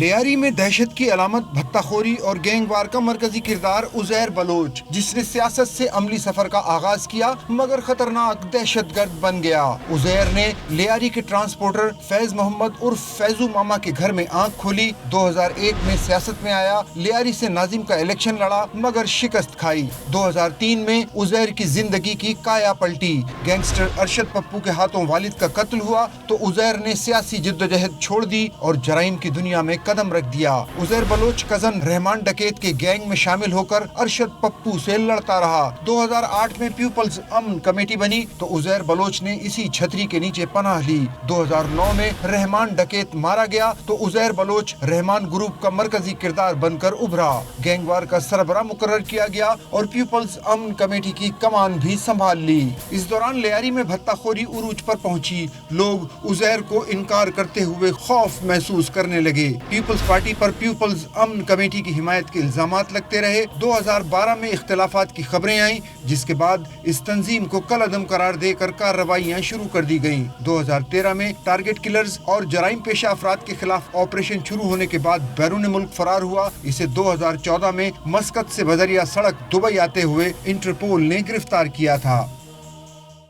لیاری میں دہشت کی علامت بھتہ خوری اور گینگ وار کا مرکزی کردار عزیر بلوچ، جس نے سیاست سے عملی سفر کا آغاز کیا مگر خطرناک دہشت گرد بن گیا۔ عزیر نے لیاری کے ٹرانسپورٹر فیض محمد عرف فیضو ماما کے گھر میں آنکھ کھولی۔ 2001 میں سیاست میں آیا، لیاری سے ناظم کا الیکشن لڑا مگر شکست کھائی۔ 2003 میں عزیر کی زندگی کی کایا پلٹی۔ گینگسٹر ارشد پپو کے ہاتھوں والد کا قتل ہوا تو عزیر نے سیاسی جدوجہد چھوڑ دی اور جرائم کی دنیا میں قدم رکھ دیا۔ عزیر بلوچ کزن رحمان ڈکیت کے گینگ میں شامل ہو کر ارشد پپو سے لڑتا رہا۔ 2008 میں پیپلز امن کمیٹی بنی تو عزیر بلوچ نے اسی چھتری کے نیچے پناہ لی۔ 2009 میں رحمان ڈکیت مارا گیا تو عزیر بلوچ رحمان گروپ کا مرکزی کردار بن کر ابھرا۔ گینگ وار کا سربراہ مقرر کیا گیا اور پیپلز امن کمیٹی کی کمان بھی سنبھال لی۔ اس دوران لیاری میں بھتہ خوری عروج پر پہنچی۔ لوگ عزیر کو انکار کرتے ہوئے خوف محسوس کرنے لگے۔ پیپلز پارٹی پر پیپلز امن کمیٹی کی حمایت کے الزامات لگتے رہے۔ 2012 میں اختلافات کی خبریں آئیں، جس کے بعد اس تنظیم کو کالعدم قرار دے کر کارروائیاں شروع کر دی گئیں۔ 2013 میں ٹارگٹ کلرز اور جرائم پیشہ افراد کے خلاف آپریشن شروع ہونے کے بعد بیرون ملک فرار ہوا۔ اسے 2014 میں مسقط سے بذریعہ سڑک دبئی آتے ہوئے انٹرپول نے گرفتار کیا تھا۔